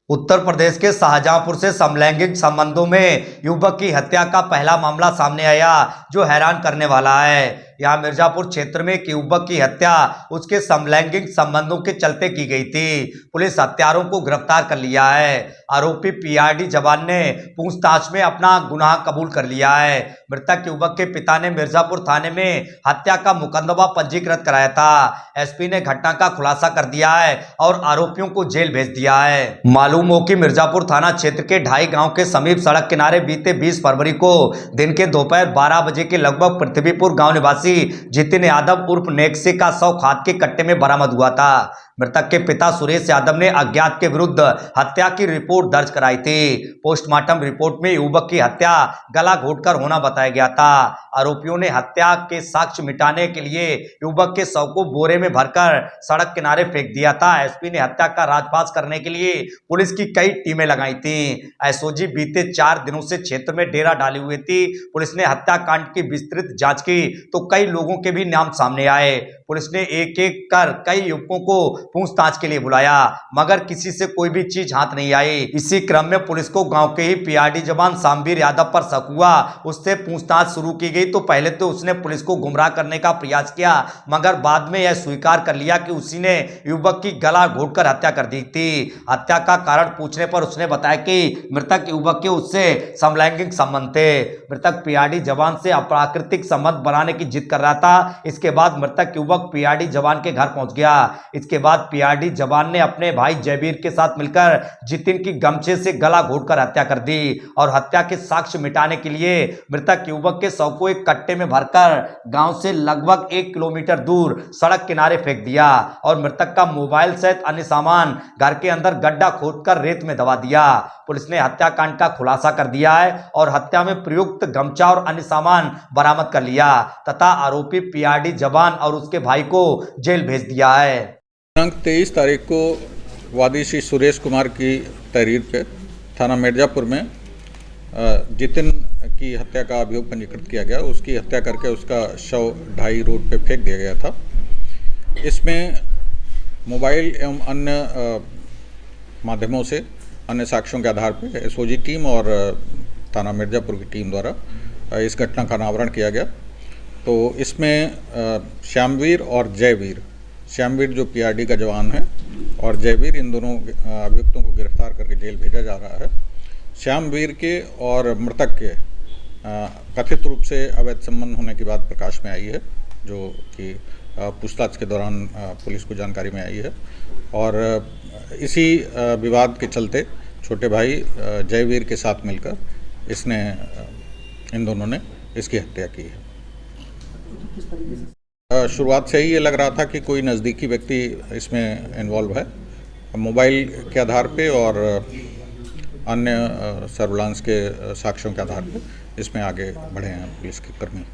उत्तर प्रदेश के शाहजहांपुर से समलैंगिक संबंधों में युवक की हत्या का पहला मामला सामने आया, जो हैरान करने वाला है। यहां मिर्जापुर क्षेत्र में एक युवक की हत्या उसके समलैंगिक संबंधों के चलते की गई थी। पुलिस हत्यारों को गिरफ्तार कर लिया है। आरोपी पीआरडी जवान ने पूछताछ में अपना गुनाह कबूल कर लिया है। मृतक युवक के पिता ने मिर्जापुर थाने में हत्या का मुकदमा पंजीकृत कराया था। एसपी ने घटना का खुलासा कर दिया है और आरोपियों को जेल भेज दिया है। मालूम हो कि मिर्जापुर थाना क्षेत्र के ढाई गांव के समीप सड़क किनारे बीते 20 फरवरी को दिन के दोपहर 12 बजे के लगभग पृथ्वीपुर गांव निवासी जितिन यादव उर्फ नेक्से का शव खाद के कट्टे में बरामद हुआ था। मृतक के पिता सुरेश यादव ने अज्ञात के विरुद्ध हत्या की रिपोर्ट दर्ज कराई थी। पोस्टमार्टम रिपोर्ट में युवक की हत्या गला घोटकर होना बताया गया था। आरोपियों ने हत्या के साक्ष्य मिटाने के लिए युवक के शव को बोरे में भरकर सड़क किनारे फेंक दिया था। एसपी ने हत्या का राजपास करने के लिए पुलिस की कई टीमें लगाई थी। एसओजी बीते 4 दिनों से क्षेत्र में डेरा डाली हुई थी। पुलिस ने हत्याकांड की विस्तृत जांच की तो कई लोगों के भी नाम सामने आए। पुलिस ने एक एक कर कई युवकों को पूछताछ के लिए बुलाया, मगर किसी से कोई भी चीज हाथ नहीं आई। इसी क्रम में पुलिस को गांव के ही पीआरडी जवान शामवीर यादव पर शक हुआ। उससे पूछताछ शुरू की गई तो पहले तो उसने पुलिस को गुमराह करने का प्रयास किया, मगर बाद में यह स्वीकार कर लिया कि उसी ने युवक की गला घोटकर हत्या कर दी थी। हत्या का कारण पूछने पर उसने बताया कि मृतक युवक के उससे समलैंगिक संबंध थे। मृतक पीआरडी जवान से अप्राकृतिक संबंध बनाने की जिद कर रहा था। इसके बाद मृतक युवक पीआरडी जवान के घर पहुंच गया। इसके बाद पीआरडी जवान ने अपने भाई जयवीर के साथ मिलकर जितिन की गमछे से गला घोटकर हत्या कर दी और हत्या के साक्ष्य मिटाने के लिए मृतक युवक के शव को एक कट्टे में भरकर गांव से लगभग 1 किलोमीटर दूर सड़क किनारे फेंक दिया और मृतक का मोबाइल सहित अन्य सामान घर के अंदर गड्ढा खोदकर रेत में दबा दिया। पुलिस ने हत्याकांड का खुलासा कर दिया है और हत्या में प्रयुक्त गमछा और अन्य सामान बरामद कर लिया तथा आरोपी पीआरडी जवान और उसके भाई को जेल भेज दिया है। दिनांक 23 तारीख को वादी श्री सुरेश कुमार की तहरीर पे थाना मिर्जापुर में जितिन की हत्या का अभियोग पंजीकृत किया गया। उसकी हत्या करके उसका शव ढाई रोड पे फेंक दिया गया था। इसमें मोबाइल एवं अन्य माध्यमों से अन्य साक्ष्यों के आधार पर एसओजी टीम और थाना मिर्जापुर की टीम द्वारा इस घटना का अनावरण किया गया। तो इसमें श्यामवीर और जयवीर, श्यामवीर जो पीआरडी का जवान है और जयवीर, इन दोनों अभियुक्तों को गिरफ्तार करके जेल भेजा जा रहा है। श्यामवीर के और मृतक के कथित रूप से अवैध संबंध होने की बात प्रकाश में आई है, जो कि पूछताछ के दौरान पुलिस को जानकारी में आई है और इसी विवाद के चलते छोटे भाई जयवीर के साथ मिलकर इन दोनों ने इसकी हत्या की है। शुरुआत से ही ये लग रहा था कि कोई नज़दीकी व्यक्ति इसमें इन्वॉल्व है। मोबाइल के आधार पे और अन्य सर्विलांस के साक्ष्यों के आधार पे इसमें आगे बढ़े हैं पुलिस के कर्मी।